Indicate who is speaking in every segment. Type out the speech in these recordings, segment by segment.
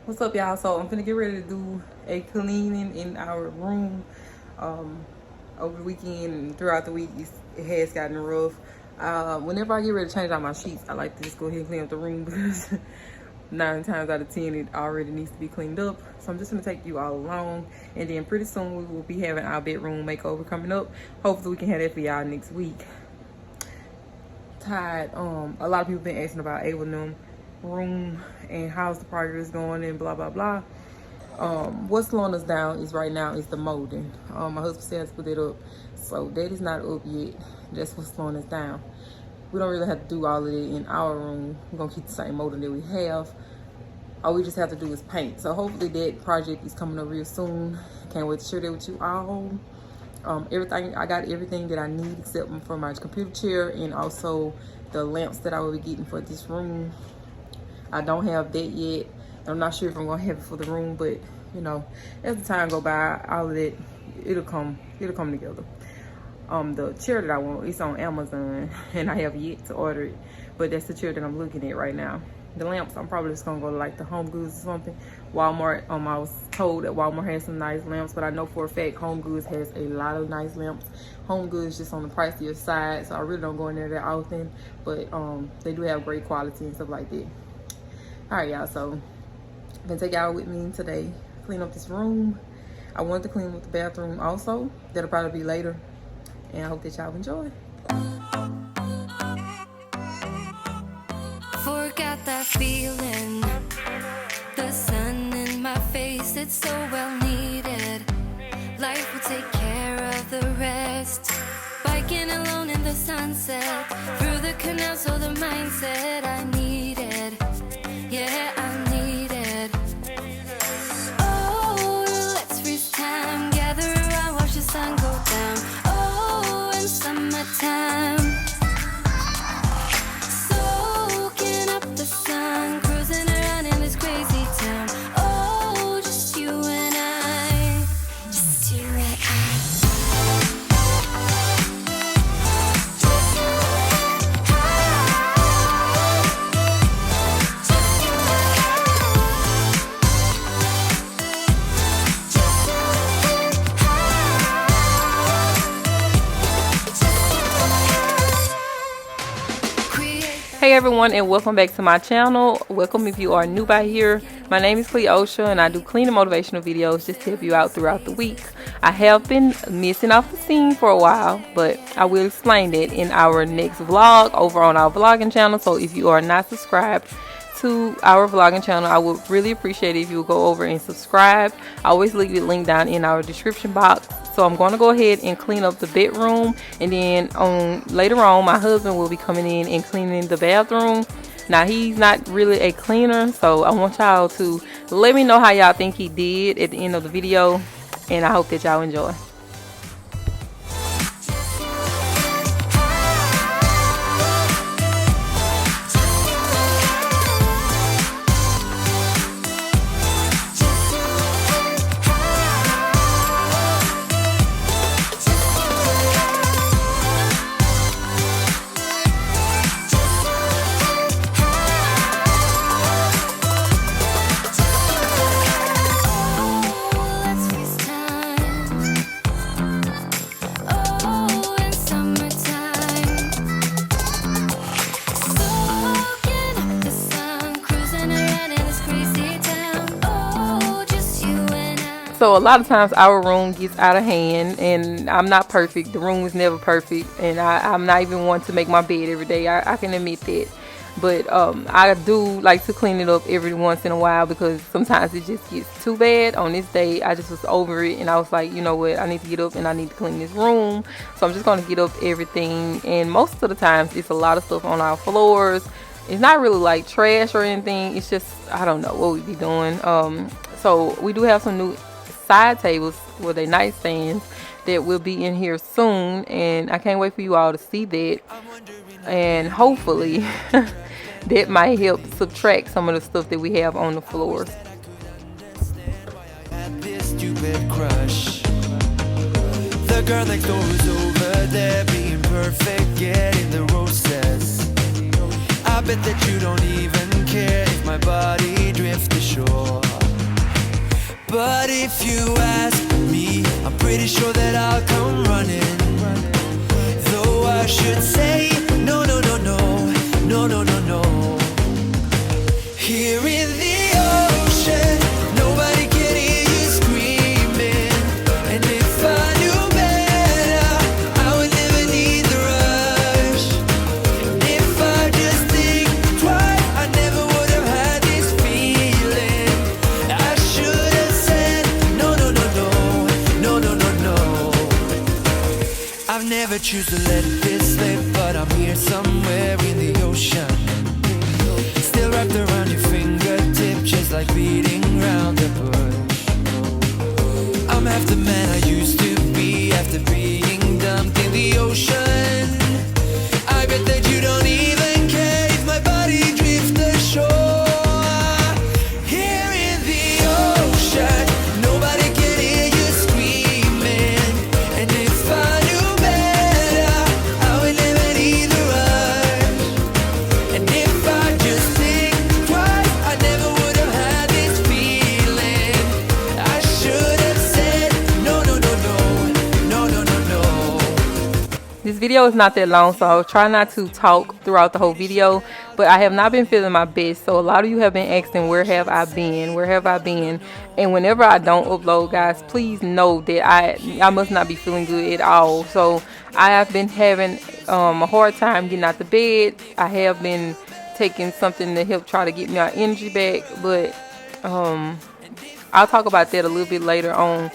Speaker 1: What's up, y'all? So I'm finna get ready to do a cleaning in our room. Over the weekend and throughout the week, it has gotten rough. Whenever I get ready to change out my sheets, I like to just go ahead and clean up the room because 9 times out of 10 it already needs to be cleaned up. So I'm just gonna take you all along, and then pretty soon we will be having our bedroom makeover coming up. Hopefully we can have that for y'all next week. Tired. A lot of people been asking about Ava and them room and how's the progress going and blah blah blah. What's slowing us down is right now is the molding. My husband says put it up, so that is not up yet. That's what's slowing us down. We don't really have to do all of it in our room. We're gonna keep the same molding that we have. All we just have to do is paint. So hopefully that project is coming up real soon. Can't wait to share that with you all. I got everything that I need except for my computer chair and also the lamps that I will be getting for this room. I don't have that yet. I'm not sure if I'm gonna have it for the room, but you know, as the time go by, all of that it'll come together. The chair that I want, it's on Amazon and I have yet to order it, but that's the chair that I'm looking at right now. The lamps, I'm probably just gonna go to like the Home Goods or something. Walmart, I was told that Walmart has some nice lamps, but I know for a fact Home Goods has a lot of nice lamps. Home Goods just on the pricier side, so I really don't go in there that often, but they do have great quality and stuff like that. All right, y'all, so I'm gonna take y'all with me today, clean up this room. I want to clean up the bathroom also. That'll probably be later, and I hope that y'all enjoy.
Speaker 2: Forgot that feeling, the sun in my face, it's so well needed. Life will take care of the rest. Biking alone in the sunset, through the canal, so the mindset I needed. Yeah, I needed. Oh, let's freeze time, gather around, watch the sun go down. Oh, in summertime, soaking up the sun, cruising around in this crazy town. Oh, just you and I, just you and I.
Speaker 1: Hey everyone, and welcome back to my channel. Welcome if you are new by here. My name is CleoshaaaJ and I do clean and motivational videos just to help you out throughout the week. I have been missing off the scene for a while, but I will explain that in our next vlog over on our vlogging channel. So if you are not subscribed to our vlogging channel, I would really appreciate it if you would go over and subscribe. I always leave the link down in our description box. So I'm going to go ahead and clean up the bedroom, and then later on my husband will be coming in and cleaning the bathroom. Now he's not really a cleaner, so I want y'all to let me know how y'all think he did at the end of the video, and I hope that y'all enjoy. So a lot of times our room gets out of hand, and I'm not perfect. The room is never perfect, and I'm not even one to make my bed every day. I can admit that. But I do like to clean it up every once in a while because sometimes it just gets too bad. On this day, I just was over it, and I was like, you know what, I need to get up and I need to clean this room. So I'm just going to get up everything, and most of the times it's a lot of stuff on our floors. It's not really like trash or anything. It's just, I don't know what we be doing. So we do have some new side tables with a nightstand that will be in here soon, and I can't wait for you all to see that, and hopefully that might help subtract some of the stuff that we have on the floors. The girl next door is over there being perfect, getting the roses. I bet that you don't even care if my body drifts ashore.
Speaker 3: But if you ask me, I'm pretty sure that I'll come running. Though I should say, no, no, no, no, no, no, no, no. Here in the ocean, nobody can hear you screaming. And if I knew better, I would never need the rush. And if I just think twice, I never would have had this feeling. I should have said, no, no, no, no, no, no, no, no. I've never choose to let this slip, but I'm here somewhere in the ocean. Still wrapped around your fingertip, just like beating round the bush. I'm half the man I used to be after being dumped in the ocean. I bet that you don't even care if my body drifts ashore. Here in the ocean, nobody can hear you screaming. And if I knew better, I would never need the rush. And if I just think twice, I never would have had this feeling. I should have said, no, no, no, no, no, no, no, no.
Speaker 1: This video is not that long, so I'll try not to talk throughout the whole video, but I have not been feeling my best. So a lot of you have been asking, where have I been? Where have I been? And whenever I don't upload, guys, please know that I must not be feeling good at all. So I have been having a hard time getting out the bed. I have been taking something to help try to get my energy back, but I'll talk about that a little bit later on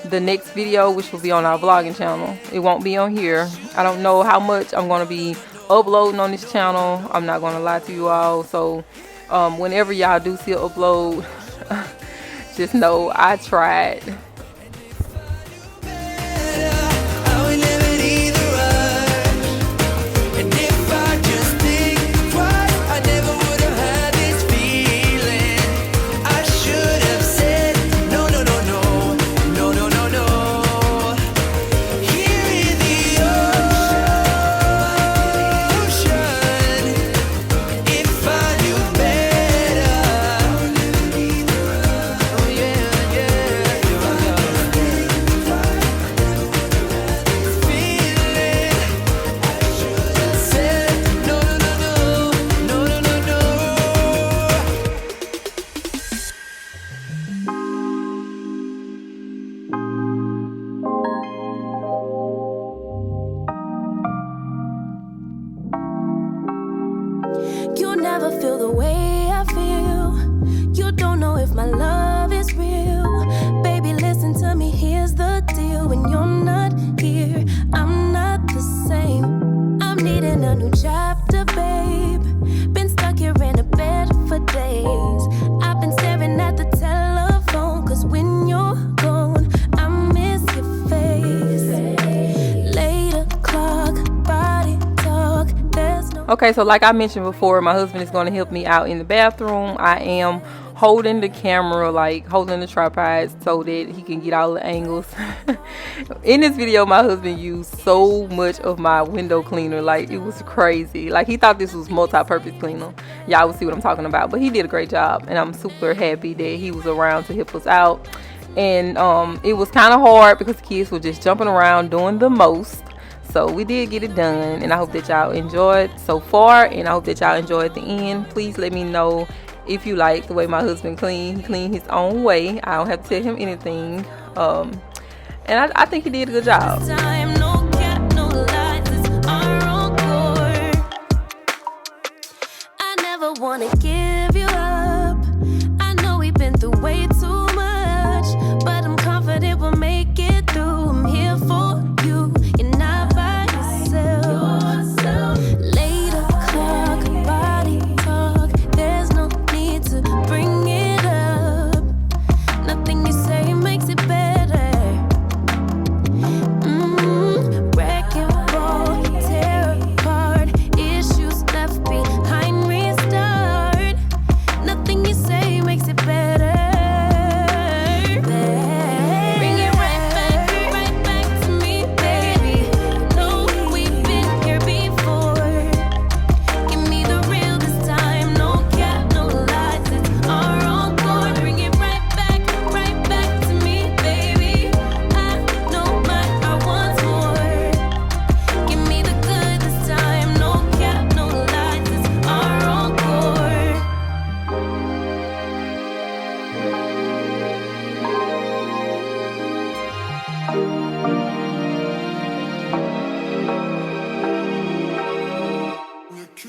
Speaker 1: the next video, which will be on our vlogging channel. It won't be on here. I don't know how much I'm going to be uploading on this channel. I'm not going to lie to you all. So whenever y'all do see an upload, just know I tried.
Speaker 3: I would never need the rush. And if I just think twice, I never would have had this feeling. I should have said, no, no, no, no, no, no, no, no. Here in the ocean, if I knew better, oh yeah, yeah, feeling. I should have said, no, no, no, no, no, no, no,
Speaker 2: You never feel the way I feel. You don't know if my love is real. Baby, listen to me, here's the deal. When you're not here, I'm not the same. I'm needing a new chapter, babe. Been stuck here in a bed for days. I've been staring at the telephone, cause when you're gone, I miss your face. 8 o'clock, body talk, there's no.
Speaker 1: Okay, so like I mentioned before, my husband is going to help me out in the bathroom. I am holding the camera, like holding the tripod, so that he can get all the angles. In this video, my husband used so much of my window cleaner, like it was crazy. Like he thought this was multi-purpose cleaner. Y'all will see what I'm talking about, but he did a great job, and I'm super happy that he was around to help us out. And it was kind of hard because the kids were just jumping around doing the most. So we did get it done, and I hope that y'all enjoyed so far, and I hope that y'all enjoy at the end. Please let me know if you like the way my husband clean. He cleaned his own way. I don't have to tell him anything. And I think he did a good job.
Speaker 2: Time, no cap, no lies, it's our own court. I never wanna give you up. I know we've been through way too much, but I'm confident we'll make it through. I'm here for you, you're not by yourself. 8 o'clock, body talk, there's no need to bring it up. Nothing you say makes it better. Wrecking ball, tear apart, issues left behind, restart.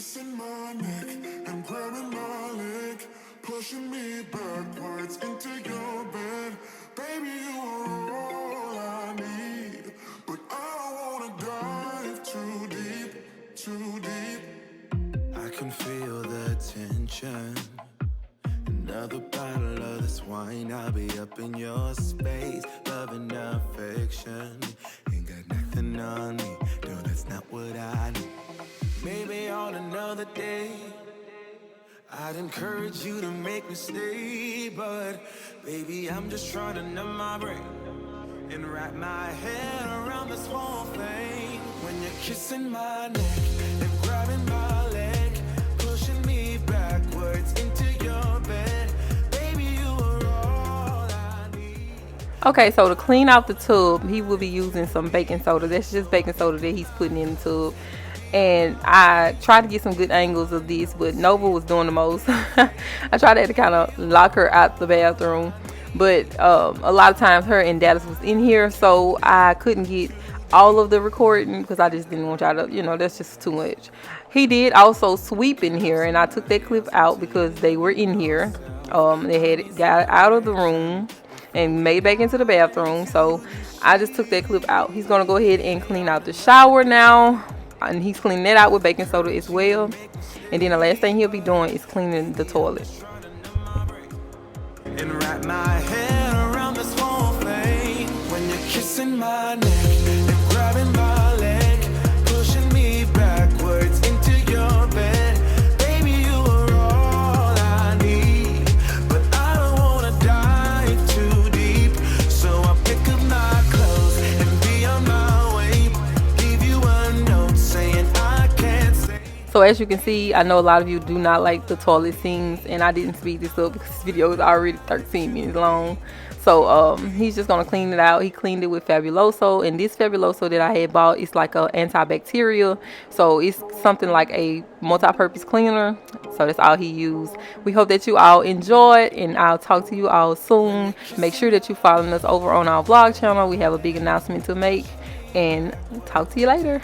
Speaker 4: kissing my neck and grabbing my leg, pushing me backwards into your bed. Baby, you are all I need, but I don't wanna dive too deep, too deep. I can feel the tension. Another bottle of this wine, I'll be up in your space, loving affection. Ain't got nothing on me, no, that's not what I need. Maybe on another day, I'd encourage you to make me stay, but baby, I'm just trying to numb my brain and wrap my head around this whole thing. When you're kissing my neck and grabbing my leg, pushing me backwards into your bed, baby, you are all I need.
Speaker 1: Okay, so to clean out the tub, he will be using some baking soda. That's just baking soda that he's putting in the tub. And I tried to get some good angles of this, but Nova was doing the most. I tried to kind of lock her out the bathroom, but a lot of times her and Dallas was in here, so I couldn't get all of the recording because I just didn't want y'all to, you know, that's just too much. He did also sweep in here, and I took that clip out because they were in here. They had got out of the room and made back into the bathroom, so I just took that clip out. He's gonna go ahead and clean out the shower now, and he's cleaning that out with baking soda as well. And then the last thing he'll be doing is cleaning the toilet.
Speaker 4: And wrap my head around this whole thing. When you're kissing my neck and grabbing my leg, pushing me backwards into your bed, baby, you are all I need, but I don't wanna dive too deep, so I pick up my clothes and be on my way. Leave you a note saying I can't say.
Speaker 1: So as you can see, I know a lot of you do not like the toilet scenes, and I didn't speed this up because this video is already 13 minutes long. So he's just gonna clean it out. He cleaned it with Fabuloso, and this Fabuloso that I had bought is like a antibacterial, so it's something like a multi-purpose cleaner. So that's all he used. We hope that you all enjoyed, and I'll talk to you all soon. Make sure that you're following us over on our vlog channel. We have a big announcement to make, and talk to you later.